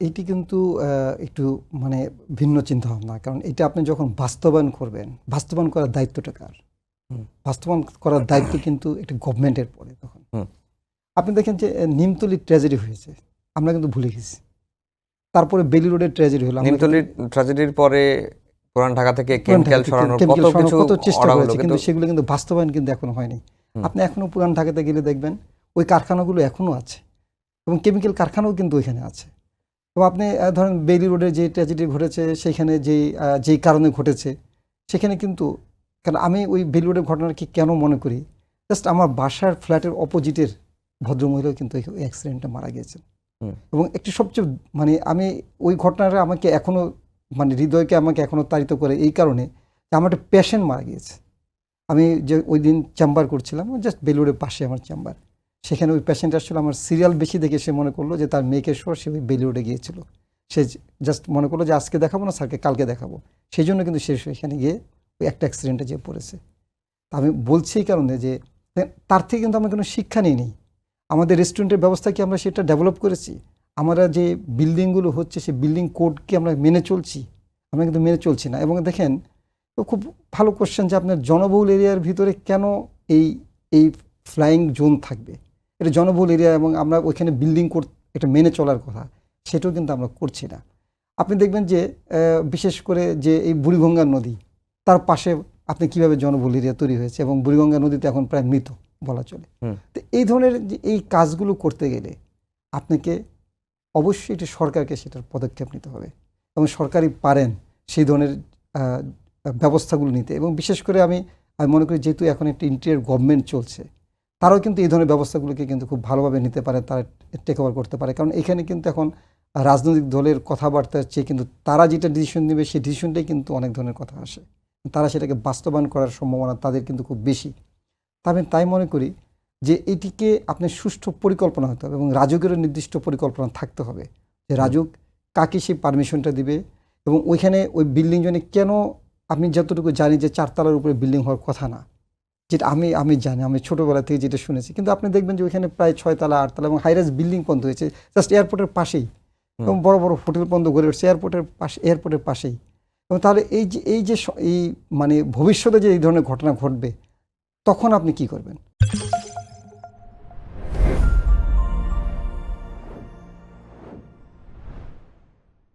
এইটি কিন্তু একটু মানে ভিন্ন চিন্তাভাবনা। কারণ এটা আপনি যখন বাস্তবায়ন করবেন, বাস্তবায়ন করার দায়িত্বটা কার? বাস্তবায়ন করার দায়িত্ব কিন্তু একটা গভর্নমেন্টের পড়ে তখন। আপনি দেখেন যে নিমতলী ট্র্যাজেডি হয়েছে, আমরা কিন্তু ভুলে গেছি। তারপরে বেলি রোডের ট্র্যাজেডি হলো, নিমতলী ট্র্যাজেডির পরে পুরান ঢাকা থেকে পুরান কেমিক্যাল ঢাকা সরানোর কেমিক্যাল কত সরানোর কিছু কত চেষ্টা করা হলো, করেছে, কিন্তু সেগুলো কিন্তু বাস্তবায়ন কিন্তু এখনো হয়নি। আপনি এখনো পুরান ঢাকাতে গেলে দেখবেন ওই কারখানাগুলো এখনো আছে এবং কেমিক্যাল কারখানাও কিন্তু ওইখানে আছে। এবং আপনি ধরেন বেইলি রোডে যে ট্র্যাজেডি ঘটেছে সেখানে যেই কারণে ঘটেছে সেখানে কিন্তু, কারণ আমি ওই বেইলি রোডের ঘটনাকে কেন মনে করি, জাস্ট আমার বাসার ফ্ল্যাটের অপোজিটের ভদ্রমহিলাও কিন্তু ওই অ্যাক্সিডেন্টে মারা গিয়েছেন। এবং একটি সবচেয়ে মানে আমি ওই ঘটনাটা আমাকে এখনো মানে হৃদয়কে আমাকে এখনো তাড়িত করে এই কারণে যে আমার একটা পেশেন্ট মারা গিয়েছে। আমি যে ওই দিন চেম্বার করছিলাম, জাস্ট বেলুড়ের পাশে আমার চেম্বার, সেখানে ওই পেশেন্ট আসলে আমার সিরিয়াল বেশি দেখে সে মনে করলো যে তার মেয়েকে সহ সে ওই বেলুড়ে গিয়েছিল। সে জাস্ট মনে করলো যে আজকে দেখাবো না স্যারকে কালকে দেখাবো, সেই জন্য কিন্তু সে সেখানে গিয়ে ওই একটা অ্যাক্সিডেন্টে যেয়ে পড়েছে। আমি বলছি এই কারণে যে তার থেকে কিন্তু আমরা কোনো শিক্ষা নিই। আমাদের রেস্টুরেন্টের ব্যবস্থা কি আমরা সেটা ডেভেলপ করেছি? আমরা যে বিল্ডিংগুলো হচ্ছে সেই বিল্ডিং কোড কি আমরা মেনে চলছি? আমরা কিন্তু মেনে চলছি না। এবং দেখেন, খুব ভালো কোশ্চেন যে আপনার জনবহুল এরিয়ার ভিতরে কেন এই এই ফ্লাইং জোন থাকবে? এটা জনবহুল এরিয়া এবং আমরা ওইখানে বিল্ডিং কোড এটা মেনে চলার কথা, সেটাও কিন্তু আমরা করছি না। আপনি দেখবেন যে বিশেষ করে যে এই বুড়িগঙ্গা নদী, তার পাশে আপনি কিভাবে জনবহুল এরিয়া তৈরি হয়েছে এবং বুড়িগঙ্গা নদীতে এখন প্রায় মৃত বলা চলে। তো এই ধরনের যে এই কাজগুলো করতে গেলে আপনাকে অবশ্যই এটি সরকারকে সেটার পদক্ষেপ নিতে হবে এবং সরকারই পারেন সেই ধরনের ব্যবস্থাগুলো নিতে। এবং বিশেষ করে আমি মনে করি যেহেতু এখন একটি ইন্টারিয়র গভর্নমেন্ট চলছে, তারাও কিন্তু এই ধরনের ব্যবস্থাগুলোকে কিন্তু খুব ভালোভাবে নিতে পারে, তারা টেক ওভার করতে পারে। কারণ এখানে কিন্তু এখন রাজনৈতিক দলের কথাবার্তার চেয়ে কিন্তু তারা যেটা ডিসিশন নেবে সেই ডিসিশনটাই কিন্তু অনেক ধরনের কথা আসে, তারা সেটাকে বাস্তবায়ন করার সম্ভাবনা তাদের কিন্তু খুব বেশি। আমি তাই মনে করি যে এটিকে আপনার সুষ্ঠু পরিকল্পনা হতে হবে এবং রাজুকেরও নির্দিষ্ট পরিকল্পনা থাকতে হবে যে রাজুক কাকে সেই পারমিশনটা দিবে এবং ওইখানে ওই বিল্ডিং জোনে কেন, আপনি যতটুকু জানি যে 4 তলার উপরে বিল্ডিং হওয়ার কথা না, যেটা আমি জানি, আমি ছোটোবেলা থেকে যেটা শুনেছি, কিন্তু আপনি দেখবেন যে ওইখানে প্রায় 6 তলা 8 তলা এবং হাইরাইজ বিল্ডিং পর্যন্ত হয়েছে জাস্ট এয়ারপোর্টের পাশেই, এবং বড় বড় হোটেল পর্যন্ত গড়ে উঠছে এয়ারপোর্টের পাশেই। এবং তাহলে এই যে মানে ভবিষ্যতে যে এই ধরনের ঘটনা ঘটবে তখন আপনি কি করবেন?